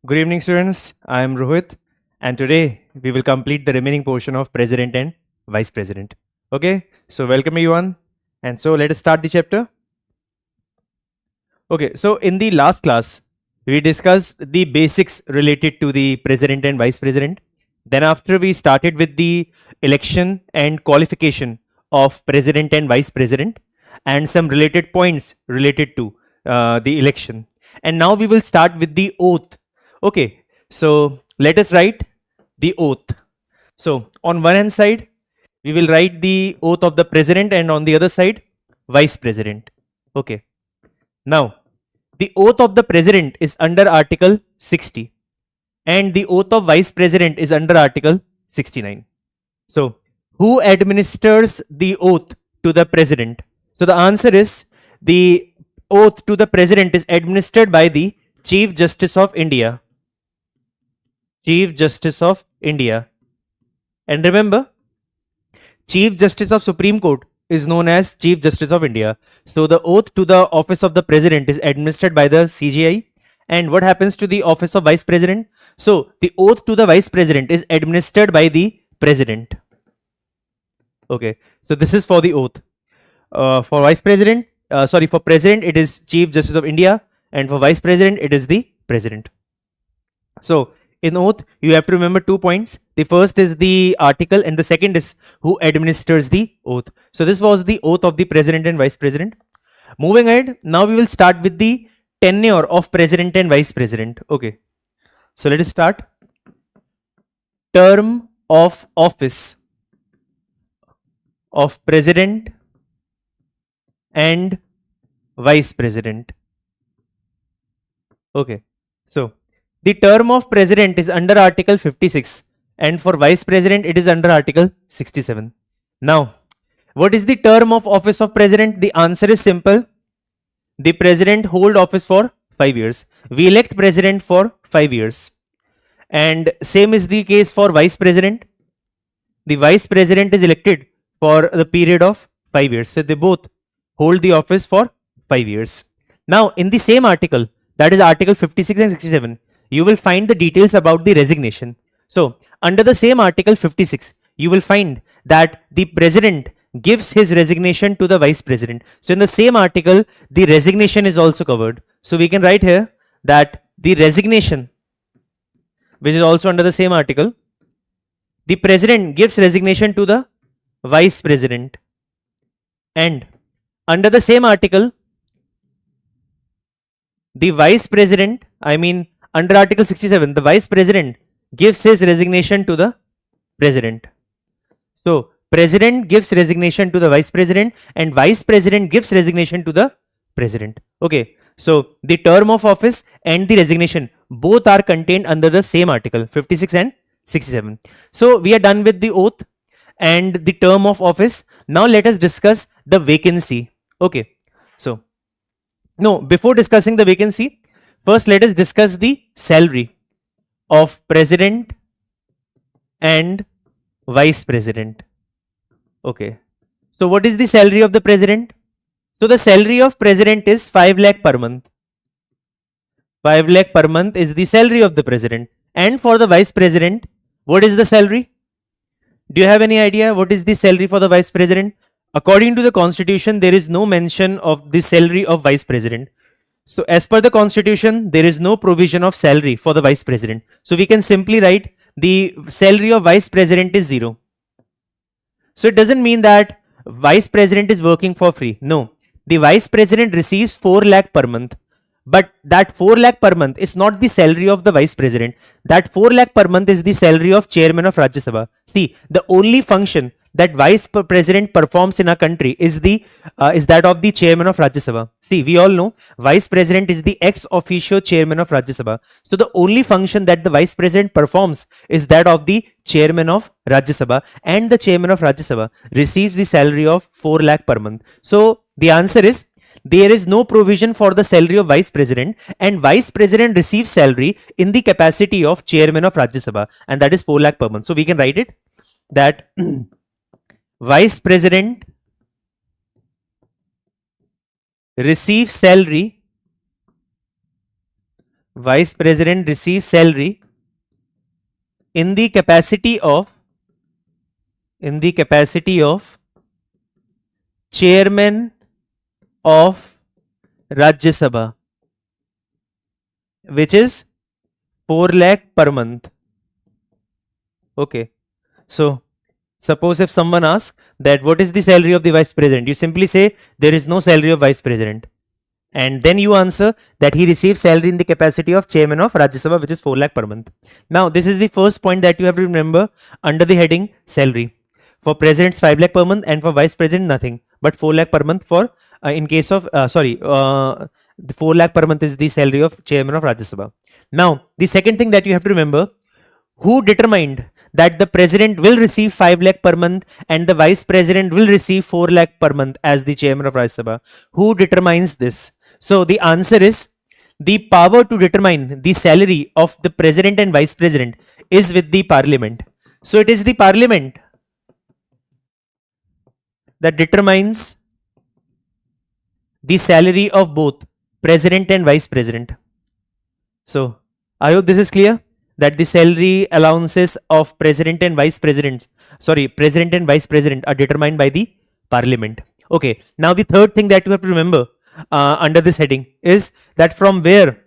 Good evening, students. I am Rohit, and today we will complete the remaining portion of President and Vice President. Okay, so welcome everyone. And so let us start the chapter. Okay, so in the last class, we discussed the basics related to the President and Vice President. Then, after we started with the election and qualification of President and Vice President, and some related points related to the election. And now we will start with the oath. Okay, so let us write the oath. So on one hand side, we will write the oath of the president, and on the other side, vice president. Okay. Now, the oath of the president is under Article 60, and the oath of vice president is under Article 69. So, who administers the oath to the president? So, the answer is the oath to the president is administered by the Chief Justice of India. Chief Justice of India. And remember, Chief Justice of Supreme Court is known as Chief Justice of India. So the oath to the office of the president is administered by the CGI. And what happens to the office of vice president? So the oath to the vice president is administered by the president. Okay, so this is for the oath. For vice president, for president, it is Chief Justice of India, and for vice president, it is the president. So in oath, you have to remember 2 points. The first is the article, and the second is who administers the oath. So this was the oath of the president and vice president. Moving ahead, now we will start with the tenure of president and vice president. Okay, so let us start. Term of office of president and vice president. Okay, so the term of president is under Article 56, and for vice president it is under Article 67. Now, what is the term of office of president? The answer is simple. The president hold office for 5 years. We elect president for 5 years. And same is the case for vice president. The vice president is elected for the period of 5 years. So they both hold the office for 5 years. Now, in the same article, that is Article 56 and 67, you will find the details about the resignation. So, under the same Article 56, you will find that the president gives his resignation to the vice president. So, in the same article, the resignation is also covered. So, we can write here that the resignation, which is also under the same article, the president gives resignation to the vice president. And under the same article, the vice president, under Article 67, the vice president gives his resignation to the president. So, president gives resignation to the vice president, and vice president gives resignation to the president. Okay, so the term of office and the resignation both are contained under the same article 56 and 67. So, we are done with the oath and the term of office. Now, let us discuss the vacancy. Okay, so no, before discussing the vacancy, first let us discuss the salary of president and vice president. Okay, so what is the salary of the president? So the salary of president is 5 lakh per month. 5 lakh per month is the salary of the president. And for the vice president, what is the salary? Do you have any idea what is the salary for the vice president? According to the constitution, there is no mention of the salary of vice president. So as per the constitution, there is no provision of salary for the vice president. So we can simply write the salary of vice president is 0. So it doesn't mean that vice president is working for free. No, the vice president receives 4 lakh per month. But that 4 lakh per month is not the salary of the vice president. That 4 lakh per month is the salary of chairman of Rajya Sabha. See, the only function that vice president performs in our country is that of the chairman of Rajya Sabha. See, we all know vice president is the ex officio chairman of Rajya Sabha. So the only function that the vice president performs is that of the chairman of Rajya Sabha, and the chairman of Rajya Sabha receives the salary of 4 lakh per month. So the answer is there is no provision for the salary of vice president, and vice president receives salary in the capacity of chairman of Rajya Sabha, and that is 4 lakh per month. So we can write it that vice president receives salary vice president receives salary in the capacity of chairman of Rajya Sabha, which is 4 lakh per month. Okay, so suppose if someone asks that what is the salary of the vice president, you simply say there is no salary of vice president, and then you answer that he receives salary in the capacity of chairman of Rajya Sabha, which is 4 lakh per month. Now this is the first point that you have to remember under the heading salary. For presidents 5 lakh per month, and for vice president nothing but 4 lakh per month for in case of the 4 lakh per month is the salary of chairman of Rajya Sabha. Now the second thing that you have to remember, who determined that the president will receive 5 lakh per month and the vice president will receive 4 lakh per month as the chairman of Rajya Sabha? Who determines this? So the answer is the power to determine the salary of the president and vice president is with the parliament. So it is the parliament that determines the salary of both president and vice president. So I hope this is clear, that the salary allowances of president and vice president are determined by the parliament. Okay, now the third thing that you have to remember under this heading is that from where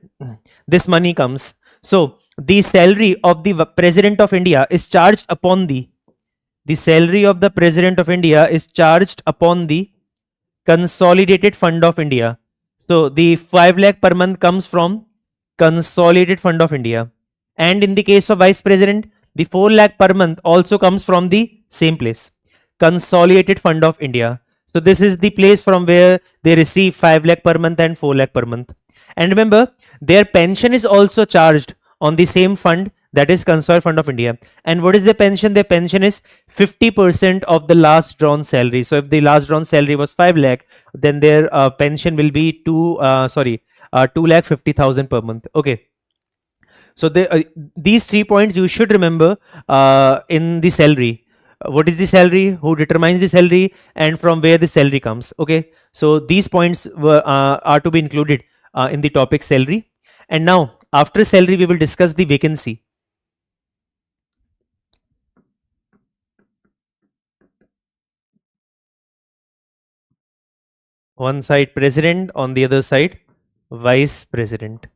this money comes. So the salary of the president of India is charged upon the salary of the president of India is charged upon the consolidated fund of India. So the 5 lakh per month comes from consolidated fund of India, and in the case of vice president the 4 lakh per month also comes from the same place, consolidated fund of India. So this is the place from where they receive 5 lakh per month and 4 lakh per month. And remember, their pension is also charged on the same fund, that is consolidated fund of India. And what is their pension? Their pension is 50% of the last drawn salary. So if the last drawn salary was 5 lakh, then their pension will be 2 lakh 50,000 per month. Okay. So these 3 points you should remember in the salary. What is the salary? Who determines the salary? And from where the salary comes? Okay. So these points are to be included in the topic salary. And now after salary we will discuss the vacancy. One side president, on the other side vice president.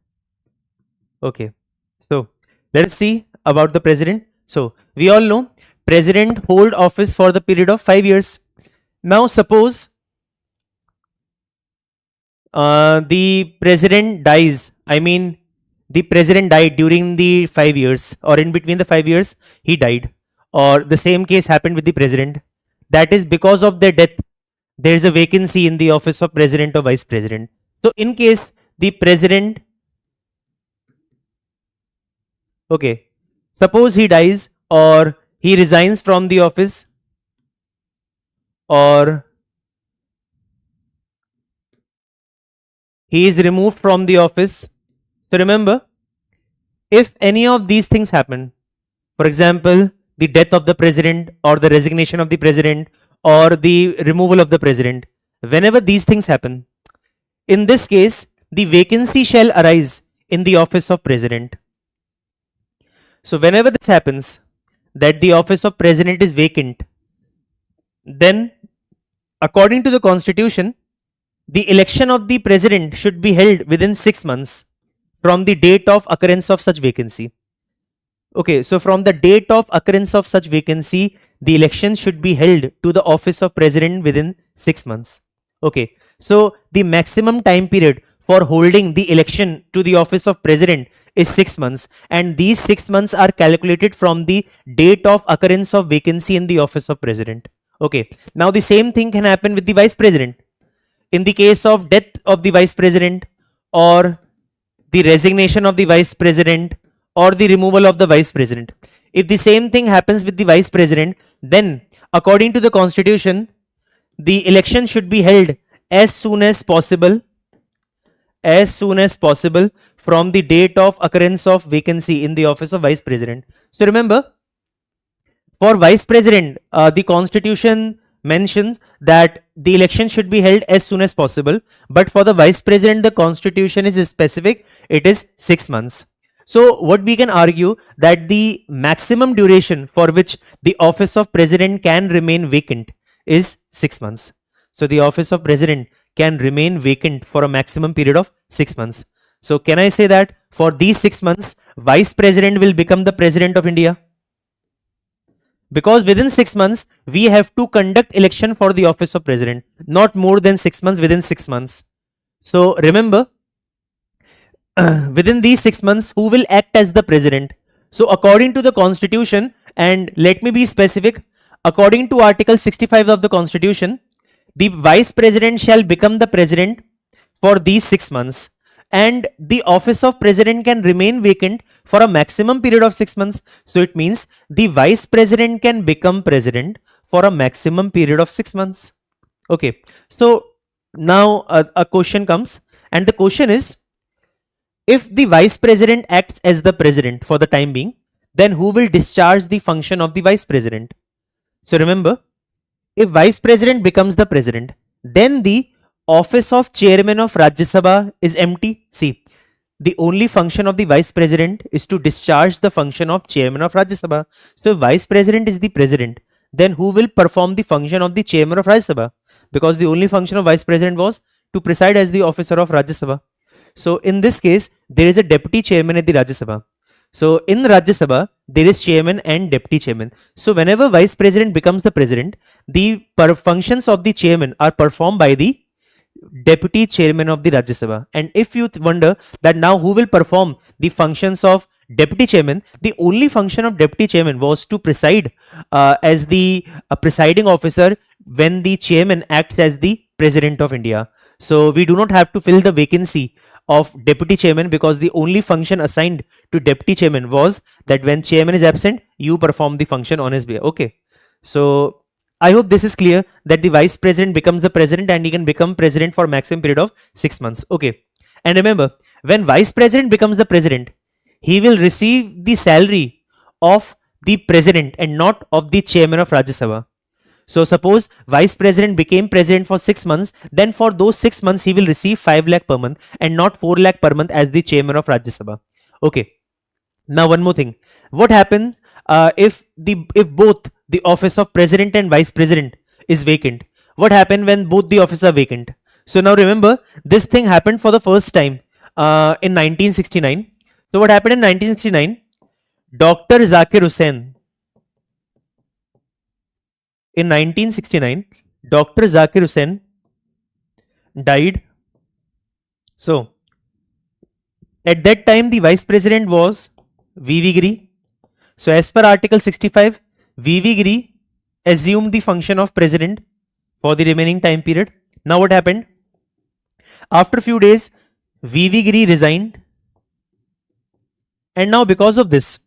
Okay, so let's see about the president. So we all know president hold office for the period of 5 years. Now suppose the president dies, the president died during the 5 years, or in between the 5 years he died, or the same case happened with the president. That is, because of their death there is a vacancy in the office of president or vice president. So in case the president, okay, suppose he dies or he resigns from the office, or he is removed from the office. So remember, if any of these things happen, for example the death of the president or the resignation of the president or the removal of the president, whenever these things happen, in this case the vacancy shall arise in the office of president. So whenever this happens, that the office of president is vacant, then according to the constitution the election of the president should be held within 6 months from the date of occurrence of such vacancy. Okay, so from the date of occurrence of such vacancy, the election should be held to the office of president within 6 months. Okay, so the maximum time period for holding the election to the office of president is 6 months, and these 6 months are calculated from the date of occurrence of vacancy in the office of president. Okay, now the same thing can happen with the vice president. In the case of death of the vice president, or the resignation of the vice president, or the removal of the vice president, if the same thing happens with the vice president, then according to the constitution the election should be held as soon as possible from the date of occurrence of vacancy in the office of vice president. So remember, for vice president the constitution mentions that the election should be held as soon as possible, but for the vice president the constitution is specific, it is 6 months. So what we can argue that the maximum duration for which the office of president can remain vacant is 6 months. So the office of president can remain vacant for a maximum period of 6 months. So can I say that for these 6 months, vice president will become the president of India? Because within 6 months, we have to conduct election for the office of president, not more than 6 months, within 6 months. So remember, within these 6 months, who will act as the president? So according to the constitution, and let me be specific, according to article 65 of the constitution, the vice president shall become the president for these 6 months, and the office of president can remain vacant for a maximum period of 6 months. So it means the vice president can become president for a maximum period of 6 months. Okay, so now a question comes, and the question is, if the vice president acts as the president for the time being, then who will discharge the function of the vice president? So remember, if vice president becomes the president, then the office of chairman of Rajya Sabha is empty. See, the only function of the vice president is to discharge the function of chairman of Rajya Sabha. So if vice president is the president, then who will perform the function of the chairman of Rajya Sabha? Because the only function of vice president was to preside as the officer of Rajya Sabha. So in this case, there is a deputy chairman at the Rajya Sabha. So in Rajya Sabha, there is chairman and deputy chairman. So whenever vice president becomes the president, the functions of the chairman are performed by the deputy chairman of the Rajya Sabha. And if you wonder that now who will perform the functions of deputy chairman, the only function of deputy chairman was to preside as the presiding officer when the chairman acts as the president of India. So we do not have to fill the vacancy of deputy chairman, because the only function assigned to deputy chairman was that when chairman is absent, you perform the function on his behalf. Okay, so I hope this is clear that the vice president becomes the president and he can become president for maximum period of 6 months. Okay, and remember, when vice president becomes the president, he will receive the salary of the president and not of the chairman of Rajya Sabha. So suppose vice president became president for 6 months, then for those 6 months he will receive 5 lakh per month and not 4 lakh per month as the chairman of Rajya Sabha. Okay. Now one more thing. What happens if both the office of president and vice president is vacant? What happens when both the offices are vacant? So now remember, this thing happened for the first time in 1969. So what happened in 1969? Dr. Zakir Hussain. In 1969, Dr. Zakir Hussain died. So at that time, the vice president was V.V. Giri. So as per Article 65, V.V. Giri assumed the function of president for the remaining time period. Now what happened? After a few days, V.V. Giri resigned. And now because of this,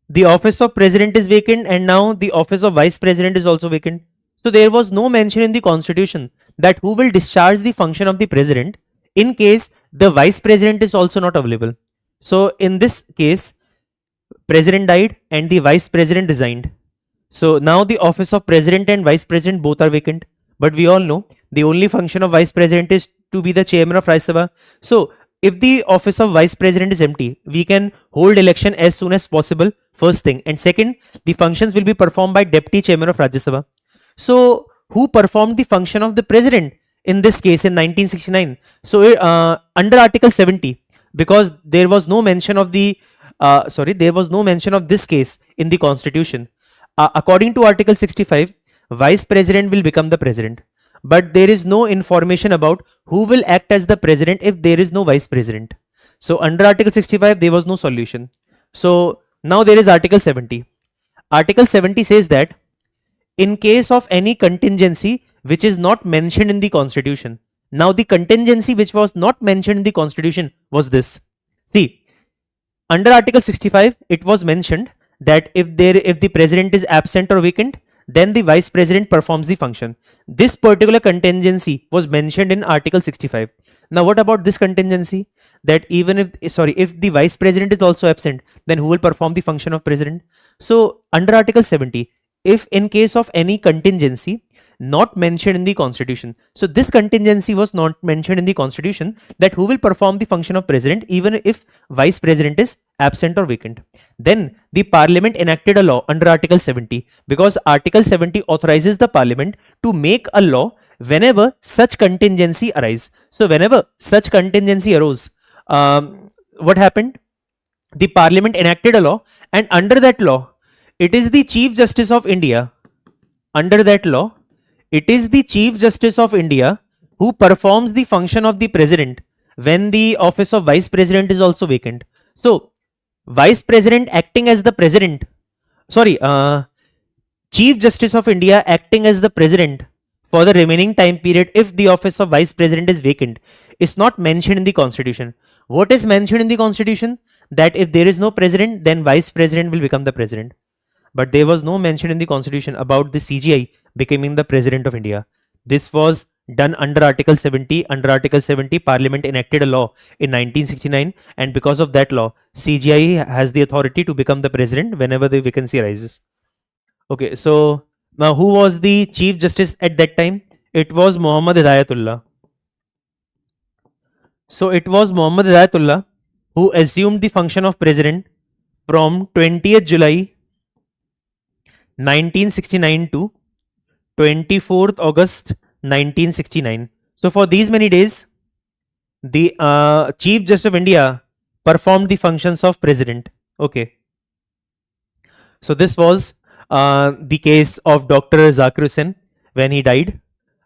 the office of president is vacant, and now the office of vice president is also vacant. So there was no mention in the constitution that who will discharge the function of the president in case the vice president is also not available. So in this case, president died and the vice president resigned. So now the office of president and vice president both are vacant. But we all know the only function of vice president is to be the chairman of Rajya Sabha. So if the office of vice president is empty, we can hold election as soon as possible, first thing. And second, the functions will be performed by deputy chairman of Rajya Sabha. So who performed the function of the president in this case in 1969? So under Article 70, because there was no mention of the there was no mention of this case in the constitution. According to Article 65, vice president will become the president. But there is no information about who will act as the president if there is no vice president. So under Article 65, there was no solution. So now there is Article 70. Article 70 says that in case of any contingency which is not mentioned in the constitution. Now the contingency which was not mentioned in the constitution was this. See, under Article 65, it was mentioned that if the president is absent or vacant, then the vice president performs the function. This particular contingency was mentioned in Article 65. Now what about this contingency? That even if the vice president is also absent, then who will perform the function of president? So under Article 70, if in case of any contingency, not mentioned in the constitution. So this contingency was not mentioned in the constitution, that who will perform the function of president even if vice president is absent or vacant. Then the parliament enacted a law under article 70, because article 70 authorizes the parliament to make a law whenever such contingency arise. So whenever such contingency arose, what happened? The parliament enacted a law, and under that law, it is the Chief Justice of India. Under that law, it is the Chief Justice of India who performs the function of the president when the office of vice president is also vacant. So, vice president acting as the president, Chief Justice of India acting as the president for the remaining time period if the office of vice president is vacant is not mentioned in the constitution. What is mentioned in the constitution? That if there is no president, then vice president will become the president. But there was no mention in the constitution about the CGI becoming the president of India. This was done under article 70. Under article 70, parliament enacted a law in 1969, and because of that law, CGI has the authority to become the president whenever the vacancy arises. Okay, so now who was the Chief Justice at that time? It was Muhammad Hidayatullah. So it was Muhammad Hidayatullah who assumed the function of president from 20th July 1969 to 24th August 1969. So for these many days, the Chief Justice of India performed the functions of president. Okay. So this was the case of Dr. Zakir Hussain when he died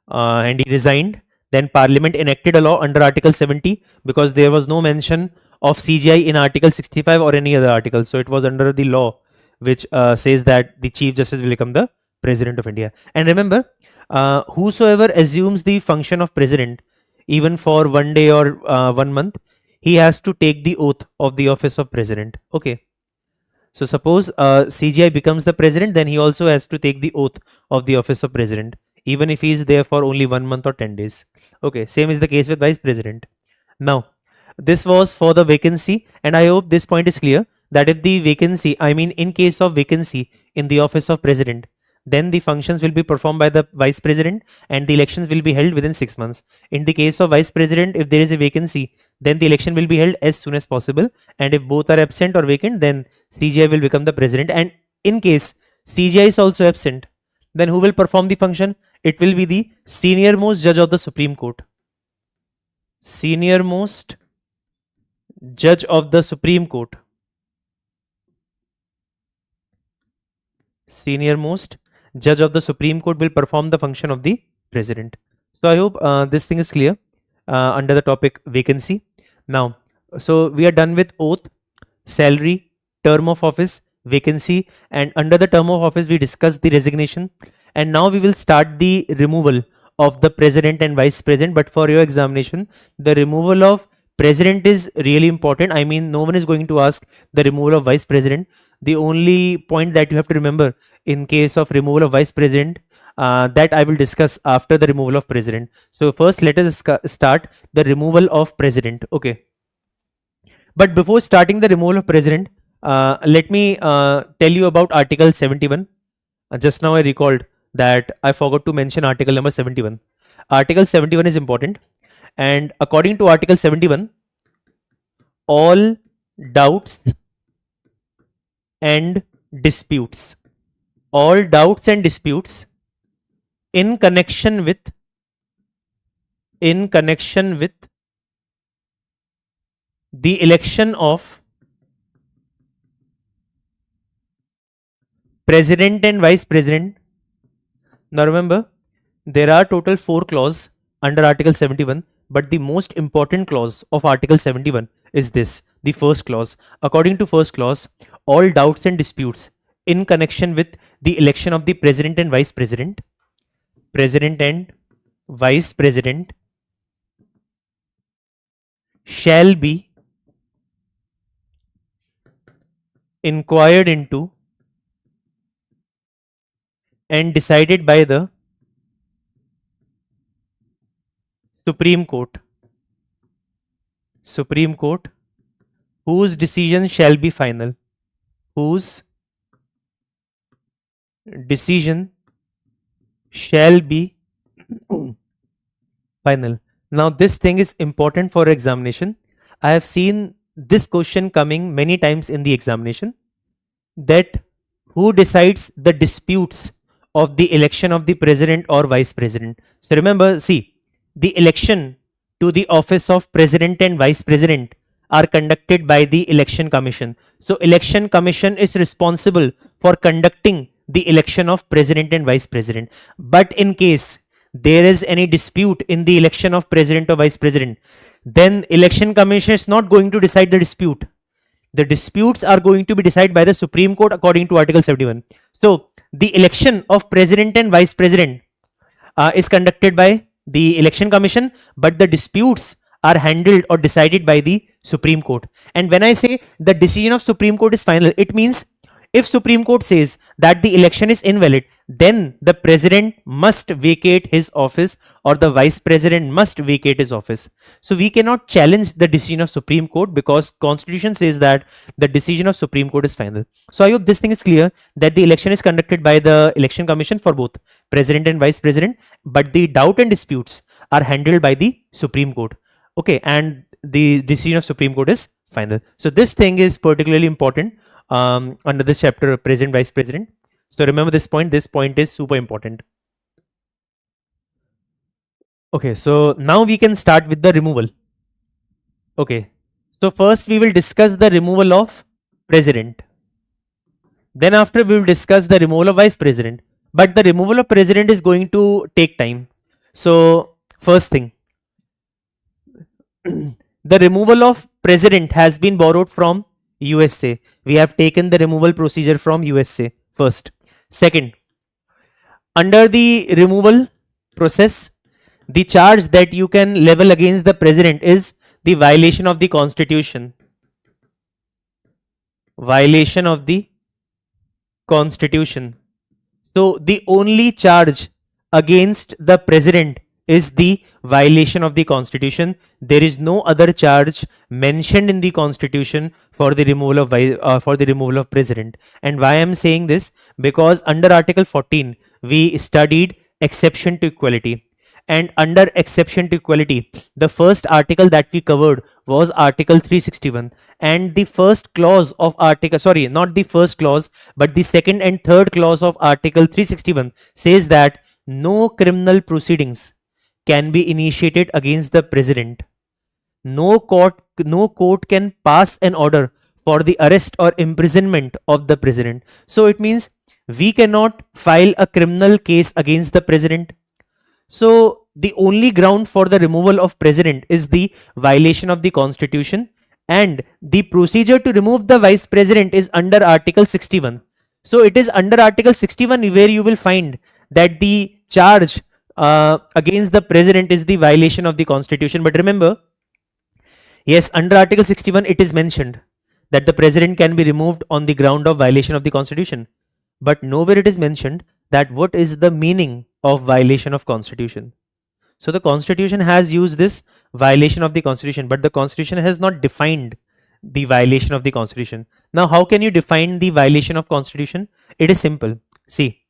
and he resigned. Then Parliament enacted a law under Article 70 because there was no mention of CGI in Article 65 or any other article. So it was under the law which says that the Chief Justice will become the President of India. And remember, whosoever assumes the function of President, even for one day or 1 month, he has to take the oath of the office of President. Okay. So suppose CGI becomes the President, then he also has to take the oath of the office of President, even if he is there for only 1 month or 10 days. Okay, same is the case with Vice President. Now, this was for the vacancy, and I hope this point is clear that if the vacancy, I mean in case of vacancy in the office of President, then the functions will be performed by the Vice President and the elections will be held within 6 months. In the case of Vice President, if there is a vacancy, then the election will be held as soon as possible, and if both are absent or vacant, then CGI will become the President. And in case CGI is also absent, then who will perform the function? It will be the senior most judge of the Supreme Court. Senior most judge of the Supreme Court. Senior most judge of the Supreme Court will perform the function of the President. So I hope this thing is clear under the topic vacancy. Now, so we are done with oath, salary, term of office, vacancy, and under the term of office we discussed the resignation, and now we will start the removal of the President and Vice President. But for your examination, the removal of President is really important. I mean, no one is going to ask the removal of Vice President. The only point that you have to remember in case of removal of Vice President, that I will discuss after the removal of President. So first let us start the removal of President. Okay. But before starting the removal of President, let me tell you about Article 71. Just now I recalled that I forgot to mention Article number 71. Article 71 is important, and according to Article 71, all doubts and disputes, in connection with the election of President and Vice President. Now remember, there are total 4 clauses under Article 71, but the most important clause of Article 71 is this, the first clause. According to first clause, all doubts and disputes in connection with the election of the President and Vice President, shall be inquired into and decided by the Supreme Court, whose decision shall be final, whose decision shall be final. Now this thing is important for examination. I have seen this question coming many times in the examination, that who decides the disputes of the election of the president or vice president. So remember, see, the election to the office of president and vice president are conducted by the election commission. So election commission is responsible for conducting the election of president and vice president. But in case there is any dispute in the election of president or vice president, then election commission is not going to decide the dispute. The disputes are going to be decided by the Supreme Court according to Article 71. So the election of president and vice president is conducted by the election commission, but the disputes are handled or decided by the Supreme Court. And when I say the decision of Supreme Court is final, it means if Supreme Court says that the election is invalid, then the president must vacate his office or the vice president must vacate his office. So we cannot challenge the decision of Supreme Court because Constitution says that the decision of Supreme Court is final. So I hope this thing is clear, that the election is conducted by the election commission for both president and vice president, but the doubt and disputes are handled by the Supreme Court. Okay, and the decision of Supreme Court is final. So this thing is particularly important under this chapter, president, vice president. So remember this point is super important. Okay, so now we can start with the removal. Okay, so first we will discuss the removal of president. Then after we will discuss the removal of vice president. But the removal of president is going to take time. So first thing, the removal of president has been borrowed from USA. We have taken the removal procedure from USA first. Second, under the removal process, the charge that you can level against the president is the violation of the constitution. Violation of the constitution. So the only charge against the president is the violation of the constitution. There is no other charge mentioned in the constitution for the removal of president. And why I am saying this, because under Article 14 we studied exception to equality, and under exception to equality the first article that we covered was Article 361, and the first clause of article, sorry, not the first clause but the second and third clause of Article 361 says that no criminal proceedings can be initiated against the president. No court can pass an order for the arrest or imprisonment of the president. So it means we cannot file a criminal case against the president. So the only ground for the removal of president is the violation of the constitution, and the procedure to remove the vice president is under Article 61. So it is under Article 61 where you will find that the charge against the president is the violation of the constitution. But remember, yes, under Article 61 it is mentioned that the president can be removed on the ground of violation of the constitution, but nowhere it is mentioned that what is the meaning of violation of constitution. So the constitution has used this violation of the constitution, but the constitution has not defined the violation of the constitution. Now how can you define the violation of constitution? It is simple. See,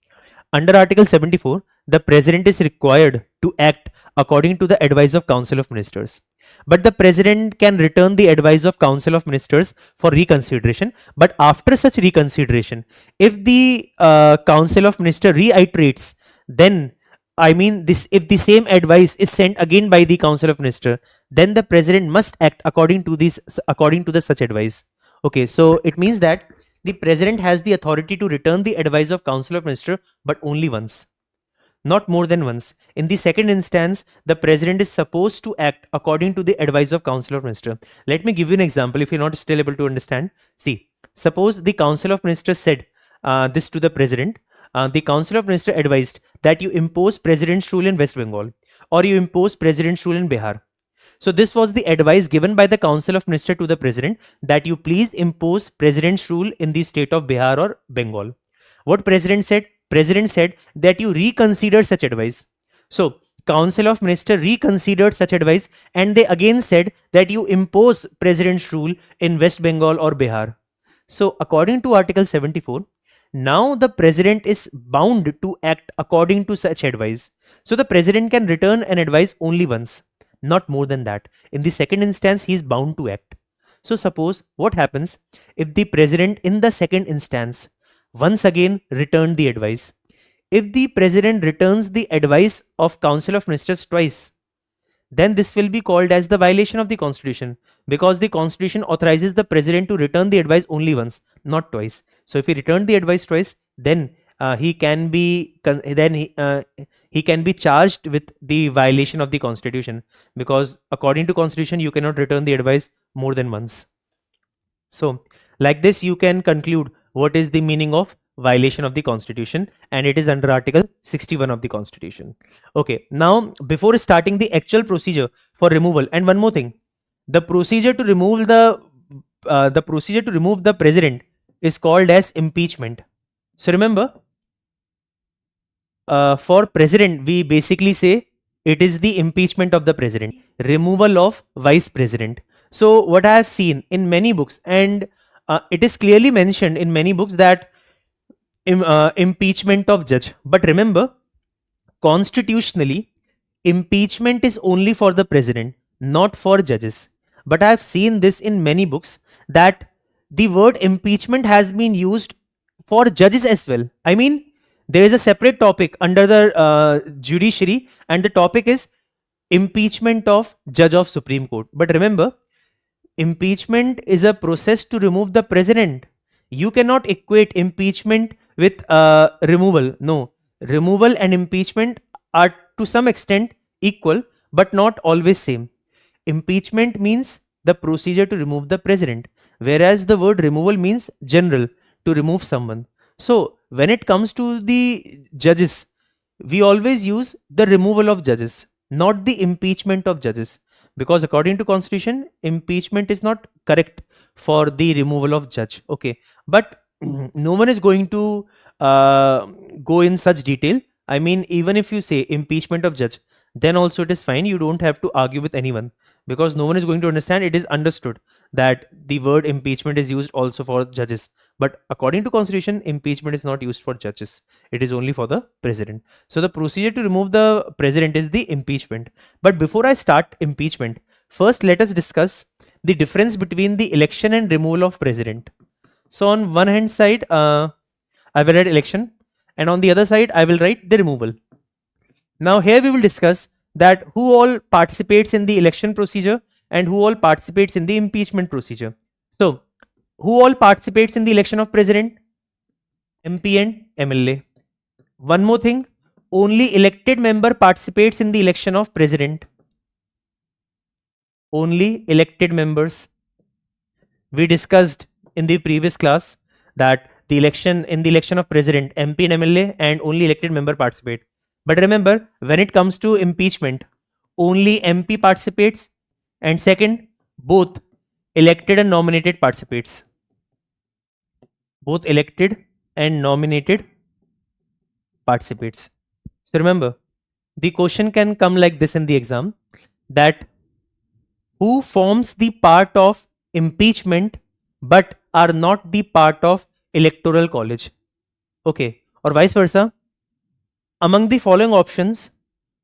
under Article 74, the president is required to act according to the advice of Council of Ministers. But the president can return the advice of Council of Ministers for reconsideration. But after such reconsideration, if the Council of Ministers reiterates, then if the same advice is sent again by the Council of Ministers, then the president must act according to the such advice. Okay, so it means that the president has the authority to return the advice of Council of Ministers, but only once, not more than once. In the second instance, the president is supposed to act according to the advice of Council of Ministers. Let me give you an example if you're not still able to understand. See, suppose the Council of Ministers said this to the president. The Council of Ministers advised that you impose president's rule in West Bengal, or you impose president's rule in Bihar. So this was the advice given by the Council of Ministers to the president, that you please impose president's rule in the state of Bihar or Bengal. What president said? President said that you reconsider such advice. So Council of Ministers reconsidered such advice, and they again said that you impose president's rule in West Bengal or Bihar. So according to Article 74, now the president is bound to act according to such advice. So the president can return an advice only once, not more than that. In the second instance, he is bound to act. So suppose what happens if the president in the second instance once again returned the advice. If the president returns the advice of Council of Ministers twice, then this will be called as the violation of the constitution, because the constitution authorizes the president to return the advice only once, not twice. So if he returned the advice twice, then he can be charged with the violation of the constitution, because according to constitution you cannot return the advice more than once. So like this you can conclude what is the meaning of violation of the constitution, and it is under article 61 of the constitution. Okay, now before starting the actual procedure for removal, and one more thing, the procedure to remove the president is called as impeachment. So remember, for president we basically say it is the impeachment of the president, removal of vice president. So what I have seen in many books, and it is clearly mentioned in many books, that impeachment of judge. But remember, constitutionally, impeachment is only for the president, not for judges. But I have seen this in many books, that the word impeachment has been used for judges as well. I mean, there is a separate topic under the judiciary, and the topic is impeachment of judge of Supreme Court. But remember, impeachment is a process to remove the president. You cannot equate impeachment with removal. No, removal and impeachment are to some extent equal, but not always same. Impeachment means the procedure to remove the president, whereas the word removal means general, to remove someone. So when it comes to the judges, we always use the removal of judges, not the impeachment of judges, because according to constitution, impeachment is not correct for the removal of judge. Okay, but no one is going to go in such detail. I mean, even if you say impeachment of judge, then also it is fine. You don't have to argue with anyone, because no one is going to understand. It is understood that the word impeachment is used also for judges, but according to constitution, impeachment is not used for judges. It is only for the president. So the procedure to remove the president is the impeachment. But before I start impeachment, first let us discuss the difference between the election and removal of president. So on one hand side, I will write election, and on the other side I will write the removal. Now here we will discuss that who all participates in the election procedure and who all participates in the impeachment procedure. So who all participates in the election of president? MP and MLA. One more thing, only elected member participates in the election of president. Only elected members. We discussed in the previous class that in the election of president, MP and MLA and only elected member participate. But remember, when it comes to impeachment, only MP participates, and second, both elected and nominated participates. Both elected and nominated participates. So remember, the question can come like this in the exam, that who forms the part of impeachment but are not the part of electoral college. Okay, or vice versa. Among the following options,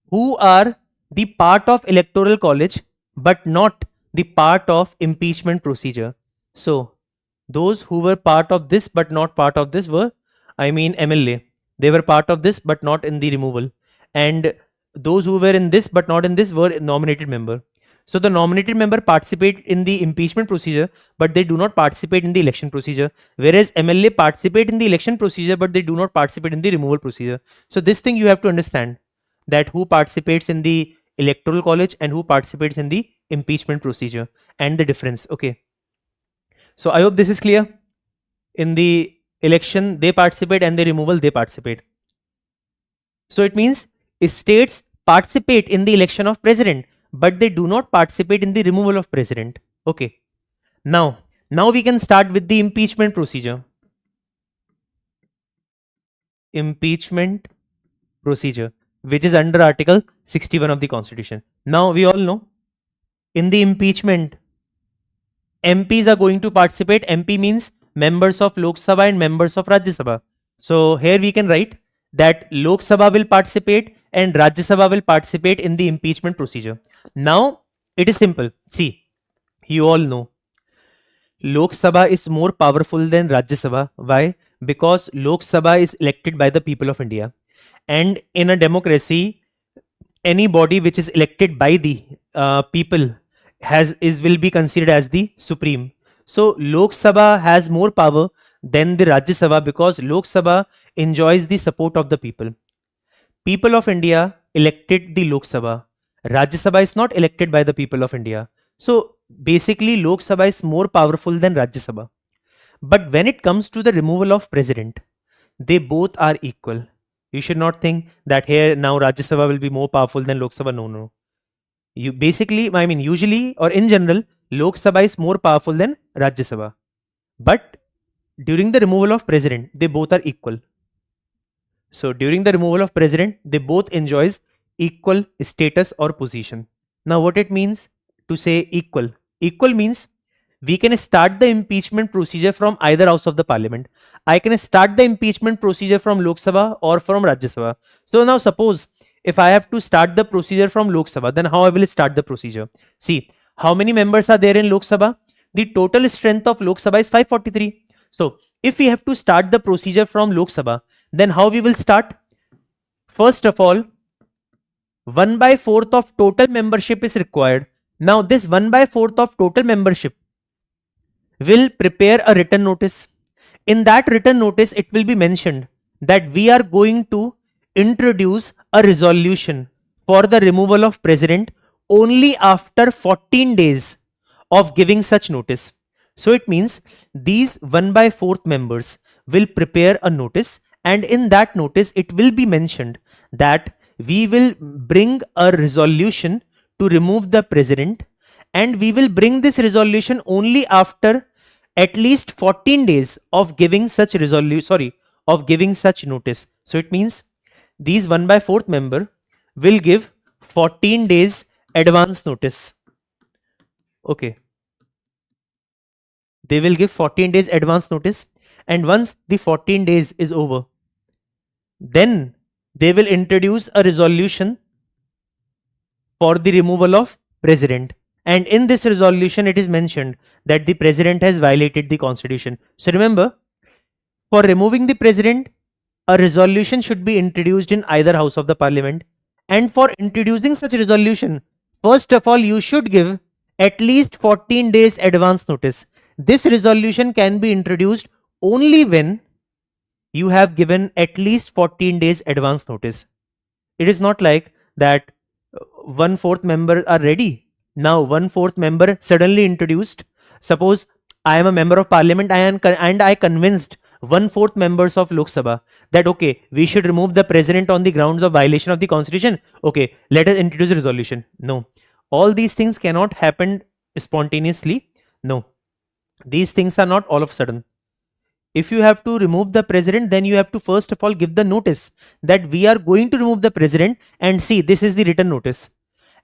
who are the part of electoral college but not the part of impeachment procedure? So those who were part of this but not part of this were, I mean, MLA. They were part of this but not in the removal. And those who were in this but not in this were nominated member. So the nominated member participate in the impeachment procedure, but they do not participate in the election procedure, whereas MLA participate in the election procedure, but they do not participate in the removal procedure. So this thing you have to understand, that who participates in the electoral college and who participates in the impeachment procedure, and the difference. Okay. So I hope this is clear. In the election they participate, and the removal they participate. So it means states participate in the election of president, but they do not participate in the removal of president. Okay. Now we can start with the impeachment procedure. Impeachment procedure, which is under Article 61 of the Constitution. Now we all know, in the impeachment, MPs are going to participate. MP means members of Lok Sabha and members of Rajya Sabha. So here we can write that Lok Sabha will participate and Rajya Sabha will participate in the impeachment procedure. Now it is simple. See, you all know Lok Sabha is more powerful than Rajya Sabha. Why? Because Lok Sabha is elected by the people of India. And in a democracy, any body which is elected by the people will be considered as the supreme. So Lok Sabha has more power than the Rajya Sabha because Lok Sabha enjoys the support of the people. People of India elected the Lok Sabha. Rajya Sabha is not elected by the people of India. So basically Lok Sabha is more powerful than Rajya Sabha. But when it comes to the removal of president, they both are equal. You should not think that here now Rajya Sabha will be more powerful than Lok Sabha. No, no. You basically, I mean, usually or in general, Lok Sabha is more powerful than Rajya Sabha. But during the removal of president, they both are equal. So during the removal of president, they both enjoys equal status or position. Now what it means to say equal? Equal means we can start the impeachment procedure from either house of the parliament. I can start the impeachment procedure from Lok Sabha or from Rajya Sabha. So now suppose if I have to start the procedure from Lok Sabha, then how I will start the procedure? See, how many members are there in Lok Sabha? The total strength of Lok Sabha is 543. So if we have to start the procedure from Lok Sabha, then how we will start? First of all, 1/4 of total membership is required. Now this 1/4 of total membership will prepare a written notice. In that written notice, it will be mentioned that we are going to introduce a resolution for the removal of president only after 14 days of giving such notice. So it means these 1/4 members will prepare a notice, and in that notice it will be mentioned that we will bring a resolution to remove the president, and we will bring this resolution only after at least 14 days of giving such notice. So it means these 1/4 member will give 14 days advance notice. Okay. They will give 14 days advance notice, and once the 14 days is over, then they will introduce a resolution for the removal of president. And in this resolution, it is mentioned that the president has violated the constitution. So remember, for removing the president, a resolution should be introduced in either house of the parliament. And for introducing such a resolution, first of all, you should give at least 14 days advance notice. This resolution can be introduced only when you have given at least 14 days advance notice. It is not like that 1/4 member are ready. Now 1/4 member suddenly introduced. Suppose I am a member of parliament and I convinced 1/4 members of Lok Sabha that okay, we should remove the president on the grounds of violation of the constitution. Okay, let us introduce a resolution. No, all these things cannot happen spontaneously. No, these things are not all of a sudden. If you have to remove the president, then you have to first of all give the notice that we are going to remove the president, and see, this is the written notice.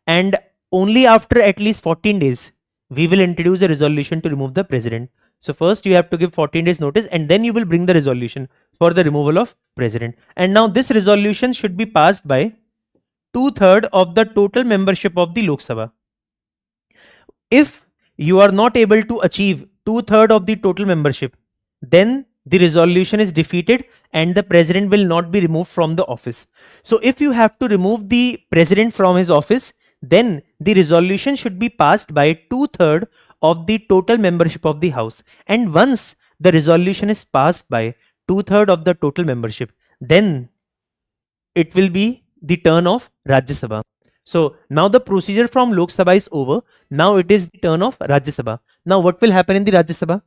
And only after at least 14 days, we will introduce a resolution to remove the president. So first you have to give 14 days notice, and then you will bring the resolution for the removal of president. And now this resolution should be passed by 2/3 of the total membership of the Lok Sabha. If you are not able to achieve 2/3 of the total membership, then the resolution is defeated and the president will not be removed from the office. So if you have to remove the president from his office, then the resolution should be passed by 2/3 of the total membership of the house. And once the resolution is passed by 2/3 of the total membership, then it will be the turn of Rajya Sabha. So now the procedure from Lok Sabha is over. Now it is the turn of Rajya Sabha. Now what will happen in the Rajya Sabha?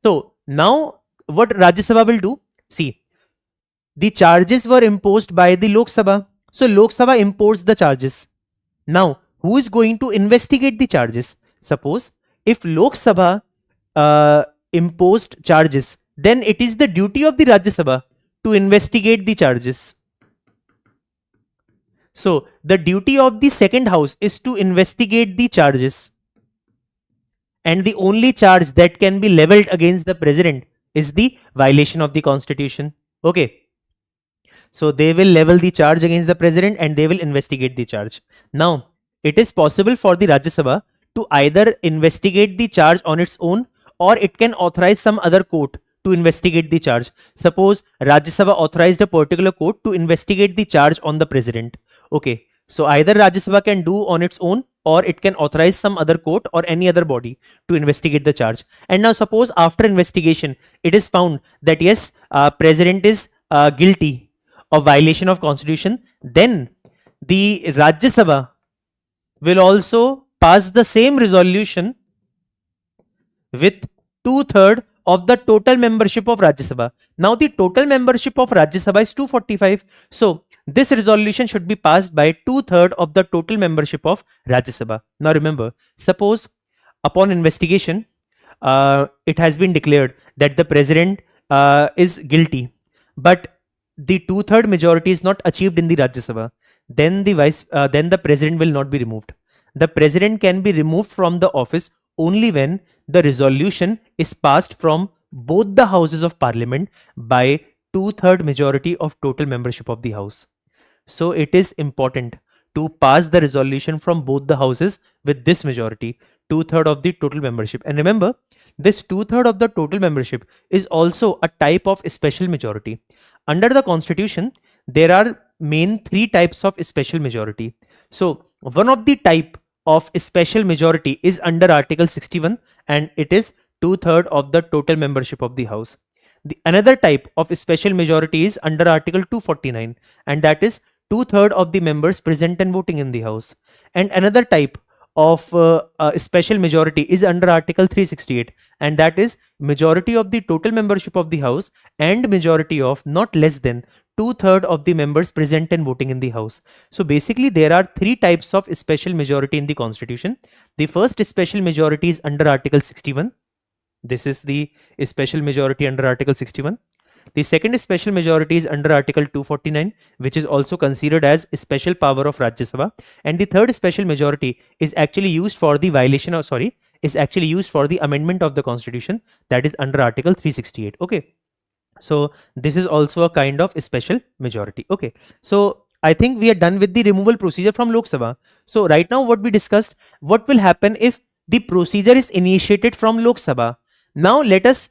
So now what Rajya Sabha will do? See, the charges were imposed by the Lok Sabha. So Lok Sabha imposed the charges. Now, who is going to investigate the charges? Suppose if Lok Sabha imposed charges, then it is the duty of the Rajya Sabha to investigate the charges. So the duty of the second house is to investigate the charges. And the only charge that can be leveled against the president is the violation of the constitution. Okay. So they will level the charge against the president and they will investigate the charge. Now, it is possible for the Rajya Sabha to either investigate the charge on its own, or it can authorize some other court to investigate the charge. Suppose Rajya Sabha authorized a particular court to investigate the charge on the president. Okay. So either Rajya Sabha can do on its own, or it can authorize some other court or any other body to investigate the charge. And now suppose after investigation, it is found that yes, president is guilty of violation of constitution, then the Rajya Sabha will also pass the same resolution with 2/3 of the total membership of Rajya Sabha. Now the total membership of Rajya Sabha is 245. So this resolution should be passed by 2/3 of the total membership of Rajya Sabha. Now remember, suppose upon investigation, it has been declared that the president is guilty, but the 2/3 majority is not achieved in the Rajya Sabha, then the president will not be removed. The president can be removed from the office only when the resolution is passed from both the houses of parliament by 2/3 majority of total membership of the house. So it is important to pass the resolution from both the houses with this majority, 2/3 of the total membership. And remember, this 2/3 of the total membership is also a type of special majority. Under the constitution, there are main three types of special majority. So one of the type of special majority is under Article 61, and it is 2/3 of the total membership of the house. The another type of special majority is under Article 249, and that is 2/3 of the members present and voting in the house. And another type of special majority is under Article 368, and that is majority of the total membership of the house and majority of not less than 2/3 of the members present and voting in the house. So basically there are three types of special majority in the constitution. The first special majority is under Article 61. This is the special majority under Article 61. The second special majority is under Article 249, which is also considered as a special power of Rajya Sabha. And the third special majority is actually used for the amendment of the constitution, that is under Article 368. Okay. So this is also a kind of special majority. Okay. So I think we are done with the removal procedure from Lok Sabha. So right now what we discussed, what will happen if the procedure is initiated from Lok Sabha. Now let us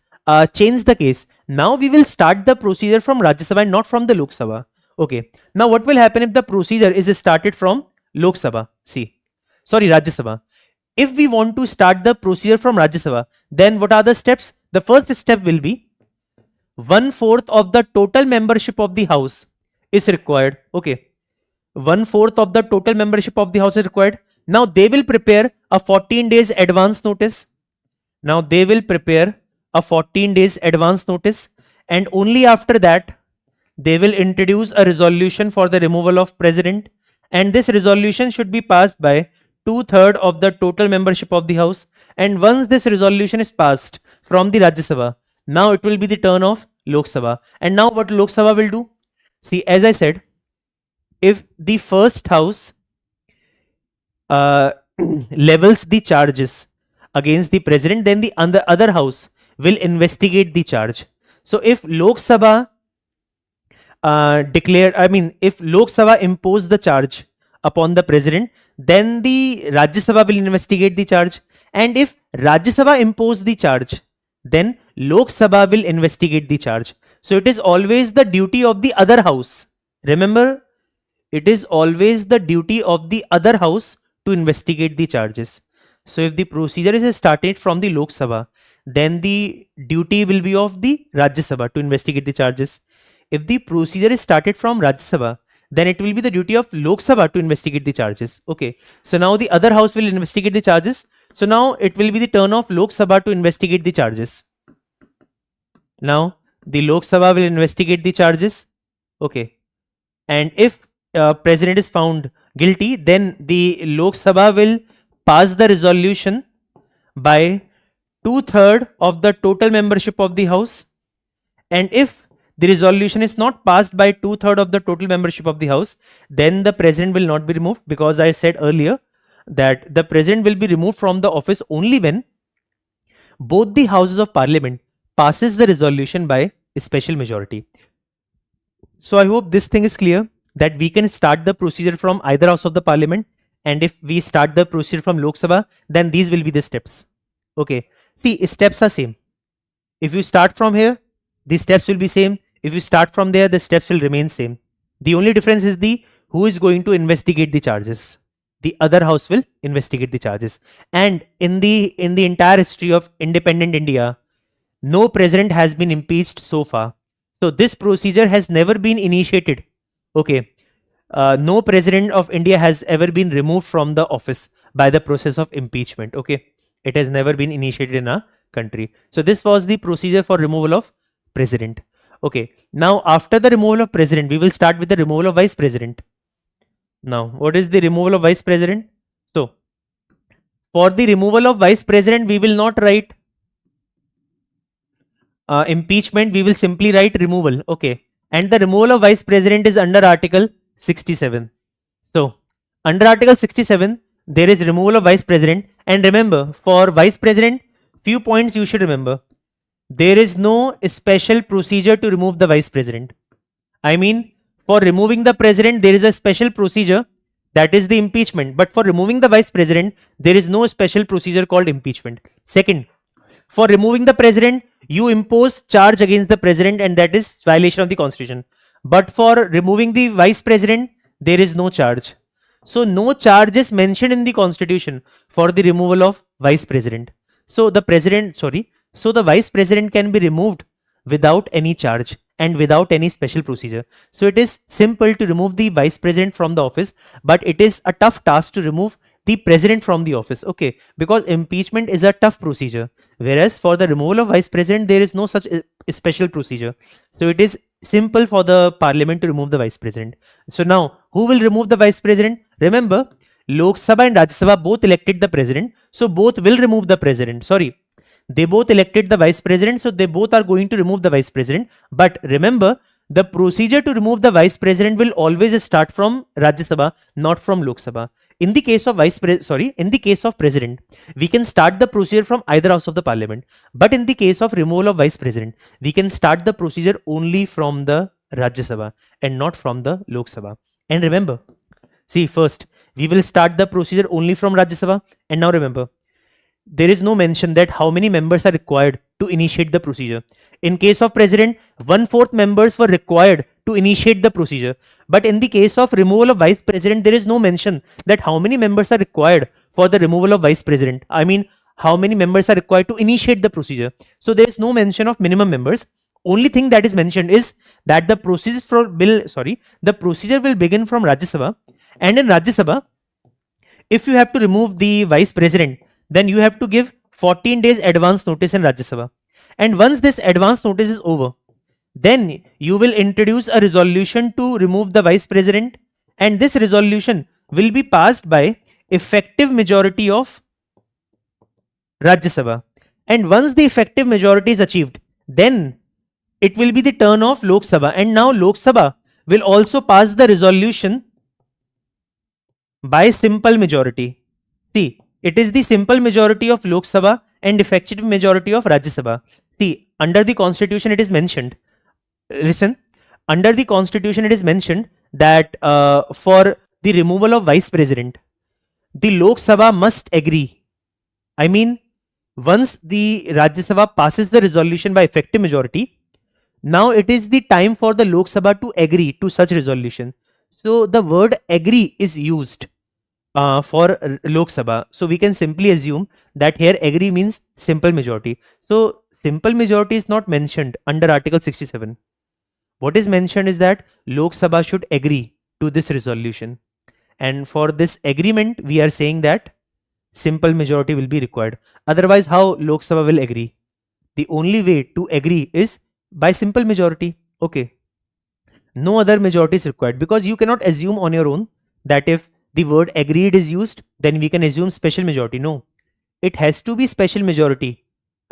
change the case. Now we will start the procedure from Rajya Sabha and not from the Lok Sabha. Okay. Now what will happen if the procedure is started from Lok Sabha? Rajya Sabha. If we want to start the procedure from Rajya Sabha, then what are the steps? The first step will be 1/4 of the total membership of the house is required. Okay. 1/4 of the total membership of the house is required. Now they will prepare a 14 days advance notice. And only after that they will introduce a resolution for the removal of president, and this resolution should be passed by 2/3 of the total membership of the house. And once this resolution is passed from the Rajya Sabha, now it will be the turn of Lok Sabha. And now what Lok Sabha will do? See, as I said, if the first house levels the charges against the president, then the other house will investigate the charge. So if Lok Sabha if Lok Sabha impose the charge upon the president, then the Rajya Sabha will investigate the charge. And if Rajya Sabha impose the charge, then Lok Sabha will investigate the charge. So it is always the duty of the other house. Remember, it is always the duty of the other house to investigate the charges. So if the procedure is started from the Lok Sabha, then the duty will be of the Rajya Sabha to investigate the charges. If the procedure is started from Rajya Sabha, then it will be the duty of Lok Sabha to investigate the charges. Okay. So now the other house will investigate the charges. So now it will be the turn of Lok Sabha to investigate the charges. Now the Lok Sabha will investigate the charges. Okay. And if president is found guilty, then the Lok Sabha will pass the resolution by 2/3 of the total membership of the house. And if the resolution is not passed by 2/3 of the total membership of the house, then the president will not be removed, because I said earlier that the president will be removed from the office only when both the houses of parliament passes the resolution by a special majority. So I hope this thing is clear, that we can start the procedure from either house of the parliament, and if we start the procedure from Lok Sabha, then these will be the steps. Okay, see, steps are same. If you start from here, the steps will be same. If you start from there, the steps will remain same. The only difference is the who is going to investigate the charges. The other house will investigate the charges. And in the entire history of independent India, no president has been impeached so far. So this procedure has never been initiated. Okay. No president of India has ever been removed from the office by the process of impeachment. Okay. It has never been initiated in our country. So this was the procedure for removal of president. Okay. Now after the removal of president, we will start with the removal of vice president. Now, what is the removal of vice president? So, for the removal of vice president, we will not write impeachment, we will simply write removal. Okay. And the removal of vice president is under Article 67. So, under Article 67, there is removal of vice president. And remember, for vice president, few points you should remember. There is no special procedure to remove the vice president. I mean, for removing the president, there is a special procedure, that is the impeachment. But for removing the vice president, there is no special procedure called impeachment. Second, for removing the president, you impose charge against the president, and that is violation of the constitution. But for removing the vice president, there is no charge. So no charge is mentioned in the constitution for the removal of vice president. So the vice president can be removed without any charge and without any special procedure. So it is simple to remove the vice president from the office, but it is a tough task to remove the president from the office. Okay, because impeachment is a tough procedure, whereas for the removal of vice president, there is no such special procedure. So it is simple for the parliament to remove the vice president. So now, who will remove the vice president? Remember, Lok Sabha and Rajya Sabha both elected the president, so both will remove the president. Sorry, they both elected the vice president, so they both are going to remove the vice president. But remember, the procedure to remove the vice president will always start from Rajya Sabha, not from Lok Sabha. In the case of president, we can start the procedure from either house of the parliament. But in the case of removal of vice president, we can start the procedure only from the Rajya Sabha and not from the Lok Sabha. And remember, see, first we will start the procedure only from Rajya Sabha. And now remember, there is no mention that how many members are required to initiate the procedure. In case of president, 1/4 members were required to initiate the procedure. But in the case of removal of vice president, there is no mention that how many members are required for the removal of vice president. I mean, how many members are required to initiate the procedure. So there is no mention of minimum members. Only thing that is mentioned is that the procedure will begin from Rajya Sabha. And in Rajya Sabha, if you have to remove the vice president, then you have to give 14 days advance notice in Rajya Sabha. And once this advance notice is over, then you will introduce a resolution to remove the vice president, and this resolution will be passed by effective majority of Rajya Sabha. And once the effective majority is achieved, then it will be the turn of Lok Sabha. And now Lok Sabha will also pass the resolution by simple majority. See, it is the simple majority of Lok Sabha and effective majority of Rajya Sabha. See, under the constitution it is mentioned, listen, under the constitution it is mentioned that for the removal of vice president, the Lok Sabha must agree. I mean, once the Rajya Sabha passes the resolution by effective majority, now it is the time for the Lok Sabha to agree to such resolution. So the word agree is used for Lok Sabha. So we can simply assume that here agree means simple majority. So simple majority is not mentioned under Article 67. What is mentioned is that Lok Sabha should agree to this resolution. And for this agreement, we are saying that simple majority will be required. Otherwise, how Lok Sabha will agree? The only way to agree is by simple majority. Okay. No other majority is required, because you cannot assume on your own that if the word agreed is used, then we can assume special majority. No, it has to be special majority.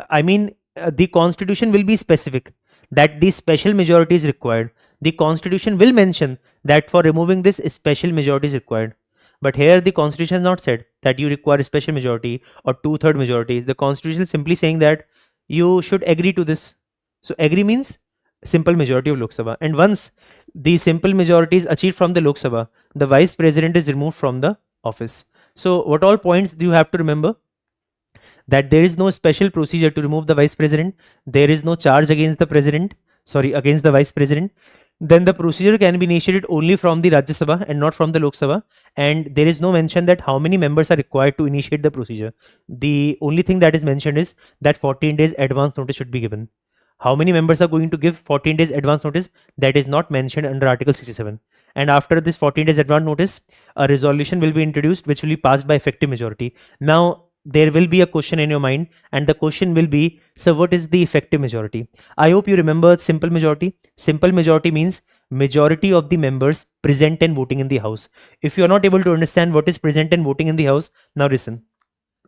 I mean, the constitution will be specific that the special majority is required. The constitution will mention that for removing this, special majority is required. But here the constitution has not said that you require a special majority or 2/3 majority. The constitution is simply saying that you should agree to this. So agree means simple majority of Lok Sabha. And once the simple majority is achieved from the Lok Sabha, the vice president is removed from the office. So what all points do you have to remember? That there is no special procedure to remove the vice president. There is no charge against the president, against the vice president. Then the procedure can be initiated only from the Rajya Sabha and not from the Lok Sabha. And there is no mention that how many members are required to initiate the procedure. The only thing that is mentioned is that 14 days advance notice should be given. How many members are going to give 14 days advance notice? That is not mentioned under Article 67. And after this 14 days advance notice, a resolution will be introduced which will be passed by effective majority. Now, there will be a question in your mind, and the question will be, so what is the effective majority? I hope you remember simple majority. Simple majority means majority of the members present and voting in the house. If you are not able to understand what is present and voting in the house, now listen.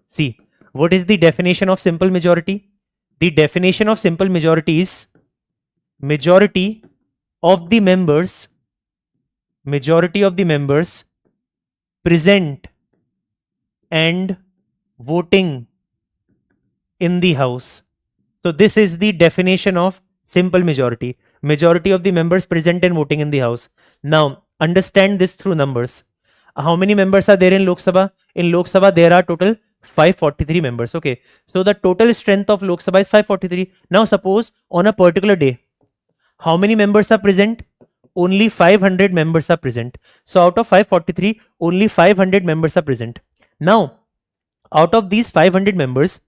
See, what is the definition of simple majority? The definition of simple majority is majority of the members present and voting in the house. So this is the definition of simple majority. Majority of the members present and voting in the house. Now understand this through numbers. How many members are there in Lok Sabha? In Lok Sabha there are total 543 members. Okay, so the total strength of Lok Sabha is 543. Now suppose on a particular day, how many members are present? Only 500 members are present. So out of 543, only 500 members are present. Now out of these 500 members,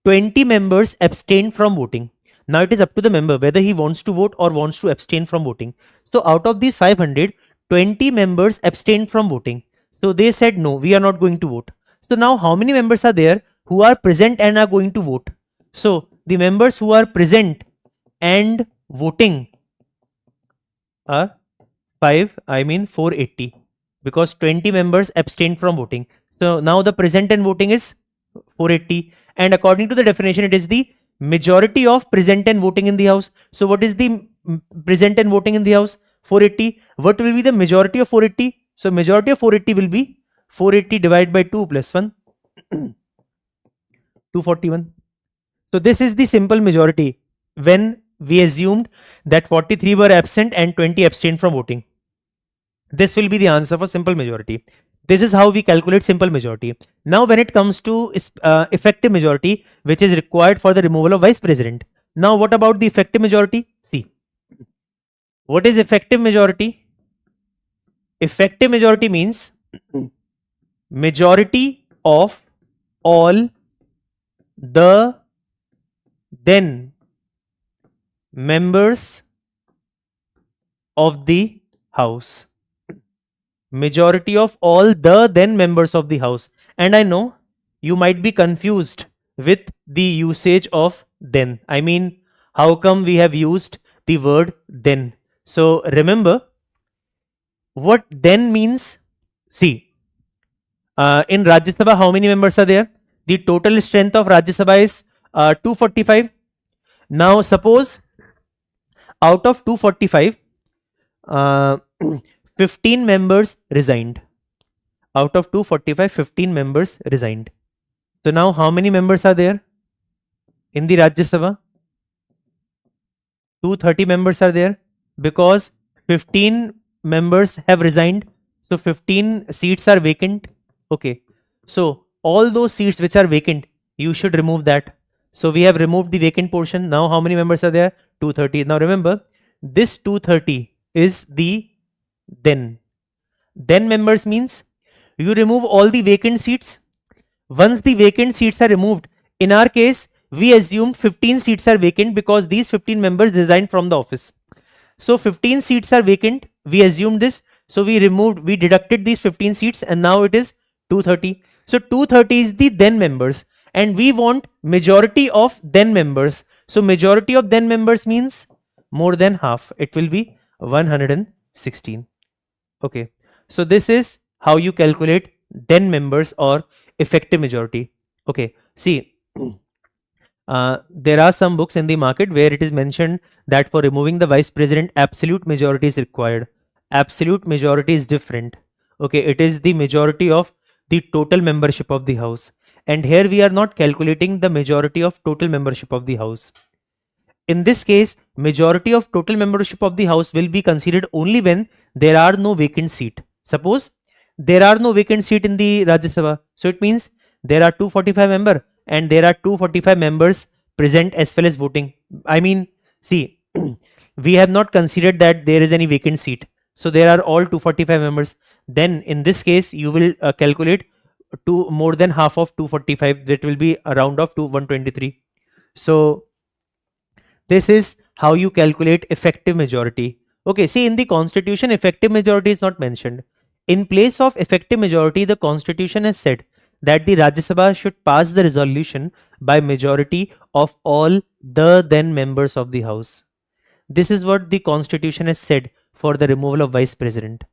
20 members abstain from voting. Now it is up to the member whether he wants to vote or wants to abstain from voting. So out of these 500, 20 members abstained from voting. So they said no, we are not going to vote. So now how many members are there who are present and are going to vote? So the members who are present and voting are 480, because 20 members abstained from voting. So now the present and voting is 480, and according to the definition, it is the majority of present and voting in the house. So what is the present and voting in the house? 480. What will be the majority of 480? So majority of 480 will be 480 divided by 2 plus 1, 241. So this is the simple majority when we assumed that 43 were absent and 20 abstained from voting. This will be the answer for simple majority. This is how we calculate simple majority. Now when it comes to effective majority, which is required for the removal of vice president. Now what about the effective majority? See, what is effective majority? Effective majority means majority of all the then members of the house. Majority of all the then members of the house. And I know you might be confused with the usage of then. I mean, how come we have used the word then? So remember what then means. See, in Rajya Sabha, how many members are there? The total strength of Rajya Sabha is 245. Now suppose out of 245, 15 members resigned. Out of 245, 15 members resigned. So now how many members are there in the Rajya Sabha? 230 members are there, because 15 members have resigned. So 15 seats are vacant. Okay. So all those seats which are vacant, you should remove that. So we have removed the vacant portion. Now how many members are there? 230. Now remember, this 230 is the then members means you remove all the vacant seats. Once the vacant seats are removed, in our case we assumed 15 seats are vacant because these 15 members resigned from the office. So 15 seats are vacant, we assumed this, so we deducted these 15 seats, and now it is 230. So 230 is the then members, and we want majority of then members. So majority of then members means more than half. It will be 116. Okay, so this is how you calculate then members or effective majority. Okay, see, there are some books in the market where it is mentioned that for removing the vice president, absolute majority is required. Absolute majority is different. Okay, it is the majority of the total membership of the house. And here we are not calculating the majority of total membership of the house. in this case, majority of total membership of the house will be considered only when there are no vacant seat. Suppose there are no vacant seat in the Rajya Sabha, so it means there are 245 member and there are 245 members present as well as voting. I mean, see, we have not considered that there is any vacant seat, so there are all 245 members. Then in this case, you will calculate to more than half of 245, that will be a round of to 123. So this is how you calculate effective majority. Okay, see, in the constitution, effective majority is not mentioned. In place of effective majority, the constitution has said that the Rajya Sabha should pass the resolution by majority of all the then members of the house. This is what the constitution has said for the removal of vice president.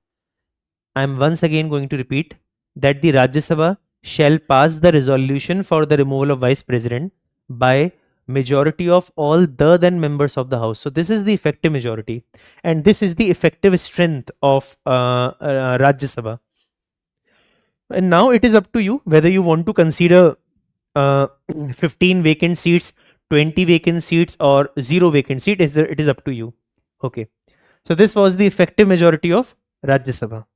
I am once again going to repeat that the Rajya Sabha shall pass the resolution for the removal of vice president by majority of all the then members of the house. So this is the effective majority, and this is the effective strength of Rajya Sabha. And now it is up to you whether you want to consider 15 vacant seats, 20 vacant seats, or 0 vacant seat. It is up to you. Okay, so this was the effective majority of Rajya Sabha.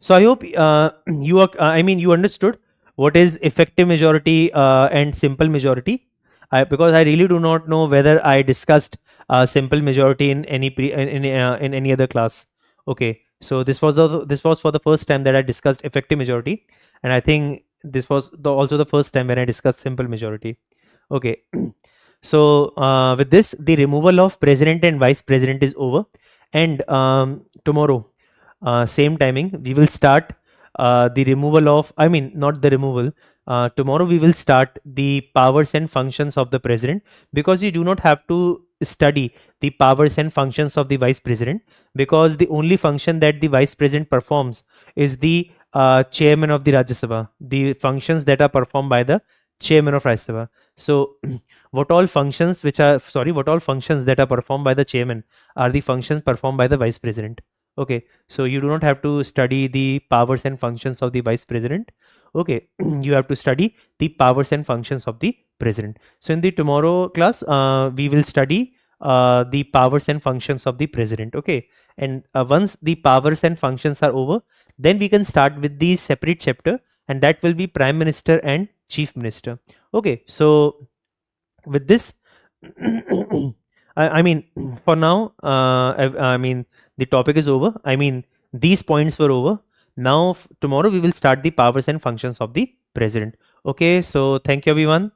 So I hope you understood what is effective majority and simple majority. Because I really do not know whether I discussed simple majority in any in any other class. Okay, so this was for the first time that I discussed effective majority, and I think this was also the first time when I discussed simple majority. Okay, so with this, the removal of president and vice president is over, and tomorrow, same timing, we will start the removal of, not the removal. Tomorrow we will start the powers and functions of the president, because you do not have to study the powers and functions of the vice president, because the only function that the vice president performs is the chairman of the Rajya Sabha, the functions that are performed by the chairman of Rajya Sabha. So what all functions that are performed by the chairman are the functions performed by the vice president. Okay, so you do not have to study the powers and functions of the vice president. Okay, you have to study the powers and functions of the president. So in the tomorrow class, we will study the powers and functions of the president. Okay, and once the powers and functions are over, then we can start with the separate chapter, and that will be prime minister and chief minister. Okay, so with this, for now, the topic is over. These points were over. Now tomorrow we will start the powers and functions of the president. Okay, so thank you everyone.